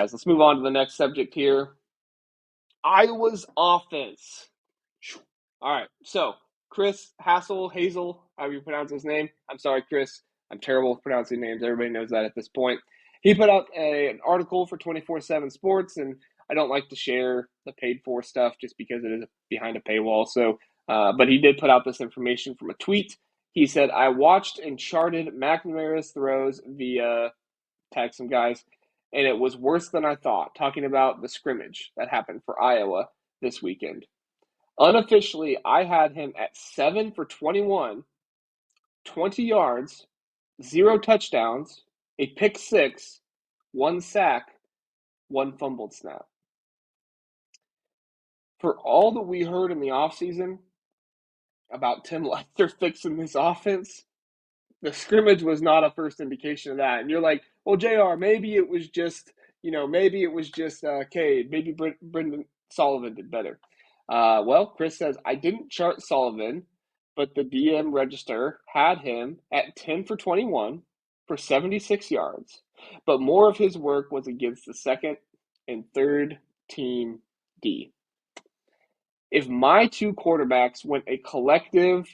Guys, let's move on to the next subject here. Iowa's offense. All right, so Chris Hazel, however you pronounce his name. I'm sorry, Chris. I'm terrible with pronouncing names. Everybody knows that at this point. He put out an article for 24/7 Sports, and I don't like to share the paid-for stuff just because it is behind a paywall. But he did put out this information from a tweet. He said, "I watched and charted McNamara's throws via tag some guys, and it was worse than I thought." Talking about the scrimmage that happened for Iowa this weekend. Unofficially, I had him at 7 for 21, 20 yards, 0 touchdowns, a pick six, 1 sack, 1 fumbled snap. For all that we heard in the offseason about Tim Lester fixing this offense, the scrimmage was not a first indication of that. And you're like, well, JR, maybe it was just Cade. Maybe Brendan Sullivan did better. Well, Chris says, I didn't chart Sullivan, but the DM register had him at 10 for 21 for 76 yards. But more of his work was against the second and third team D. If my two quarterbacks went a collective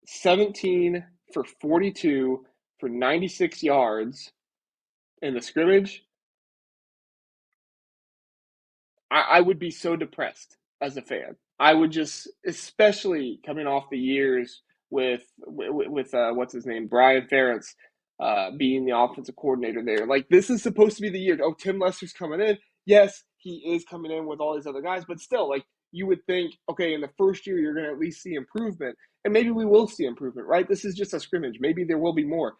17 for 42 for 96 yards in the scrimmage, I would be so depressed as a fan. I would just, especially coming off the years with what's his name, Brian Ferentz, being the offensive coordinator there. Like, this is supposed to be the year. Oh, Tim Lester's coming in. Yes, he is coming in with all these other guys, but still, like, you would think, okay, in the first year you're going to at least see improvement, and maybe we will see improvement, right? This is just a scrimmage. Maybe there will be more,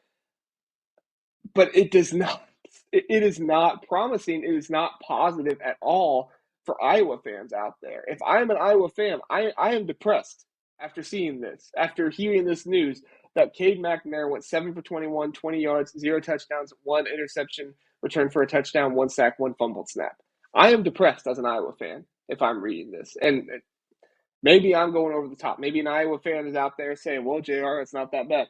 but it does not. It is not promising. It is not positive at all for Iowa fans out there. If I'm an Iowa fan, I am depressed after seeing this, after hearing this news that Cade McNamara went 7 for 21, 20 yards, 0 touchdowns, 1 interception, return for a touchdown, 1 sack, 1 fumbled snap. I am depressed as an Iowa fan if I'm reading this. And maybe I'm going over the top. Maybe an Iowa fan is out there saying, well, JR, it's not that bad.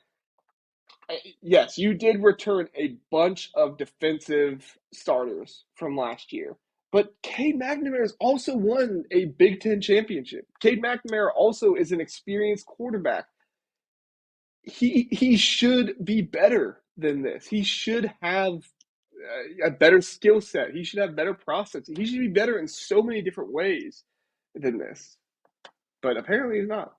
Yes, you did return a bunch of defensive starters from last year. But Cade McNamara has also won a Big Ten championship. Cade McNamara also is an experienced quarterback. He should be better than this. He should have a better skill set. He should have better processing. He should be better in so many different ways than this. But apparently he's not.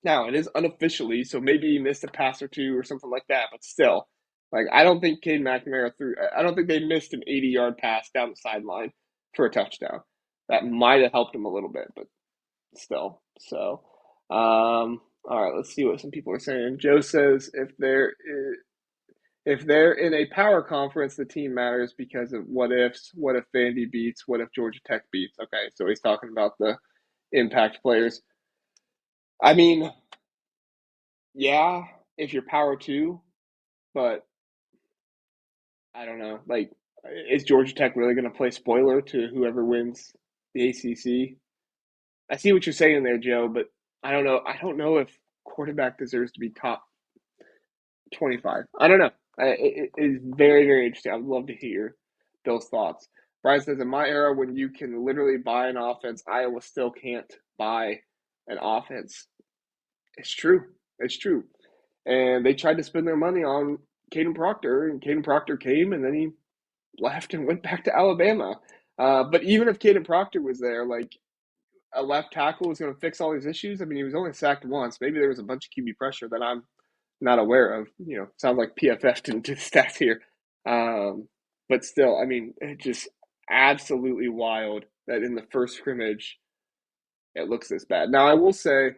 Now, it is unofficially, so maybe he missed a pass or two or something like that, but still. Like, I don't think Cade McNamara I don't think they missed an 80-yard pass down the sideline for a touchdown. That might have helped him a little bit, but still. So, all right, let's see what some people are saying. Joe says if they're in a power conference, the team matters because of what ifs. What if Vandy beats? What if Georgia Tech beats? Okay, so he's talking about the impact players. I mean, yeah, if you're power two, but I don't know. Like, is Georgia Tech really going to play spoiler to whoever wins the ACC? I see what you're saying there, Joe, but I don't know. I don't know if quarterback deserves to be top 25. I don't know. It is very, very interesting. I would love to hear Bill's thoughts. Brian says, in my era, when you can literally buy an offense, Iowa still can't buy an offense. It's true. It's true. And they tried to spend their money on Caden Proctor, and Caden Proctor came, and then he left and went back to Alabama. But even if Caden Proctor was there, like, a left tackle was going to fix all these issues. I mean, he was only sacked once. Maybe there was a bunch of QB pressure that I'm not aware of. You know, sounds like PFF didn't do the stats here. But still, I mean, it's just absolutely wild that in the first scrimmage it looks this bad. Now, I will say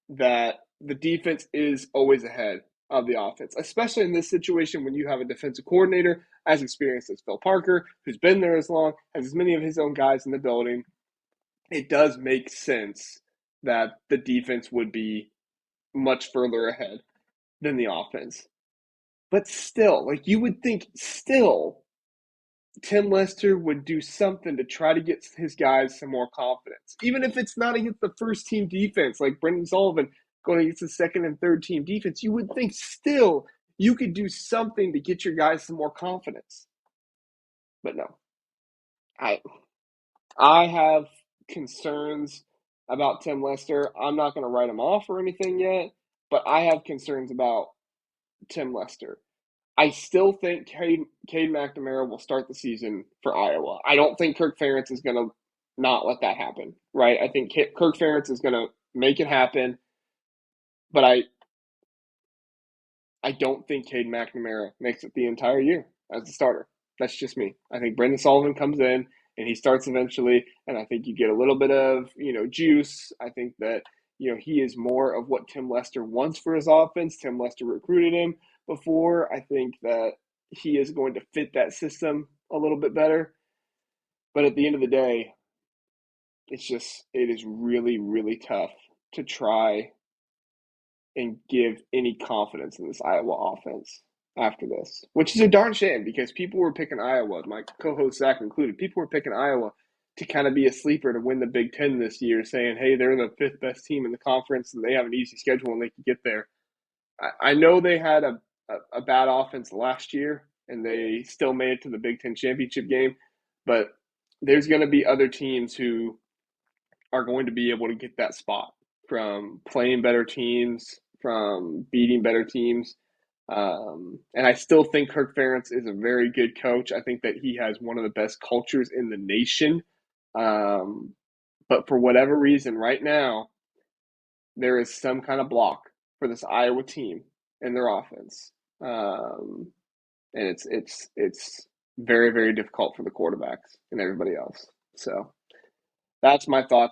that the defense is always ahead of the offense, especially in this situation when you have a defensive coordinator as experienced as Phil Parker, who's been there as long, has as many of his own guys in the building. It does make sense that the defense would be much further ahead than the offense. But still, like, you would think still Tim Lester would do something to try to get his guys some more confidence. Even if it's not against the first team defense, like Brendan Sullivan going against the second and third team defense, you would think still you could do something to get your guys some more confidence. But no, I I have concerns about Tim Lester. I'm not going to write him off or anything yet, but I have concerns about Tim Lester. I still think Cade McNamara will start the season for Iowa. I don't think Kirk Ferentz is going to not let that happen, right? I think Kirk Ferentz is going to make it happen, but I don't think Cade McNamara makes it the entire year as a starter. That's just me. I think Brendan Sullivan comes in and he starts eventually, and I think you get a little bit of juice. I think that he is more of what Tim Lester wants for his offense. Tim Lester recruited him before. I think that he is going to fit that system a little bit better. But at the end of the day, it is really, really tough to try and give any confidence in this Iowa offense after this, which is a darn shame because people were picking Iowa, my co-host Zach included. People were picking Iowa to kind of be a sleeper to win the Big Ten this year, saying, hey, they're the fifth best team in the conference and they have an easy schedule and they can get there. I know they had a bad offense last year and they still made it to the Big Ten championship game, but there's going to be other teams who are going to be able to get that spot from playing better teams, from beating better teams. And I still think Kirk Ferentz is a very good coach. I think that he has one of the best cultures in the nation. But for whatever reason, right now, there is some kind of block for this Iowa team and their offense. And it's very, very difficult for the quarterbacks and everybody else. So that's my thoughts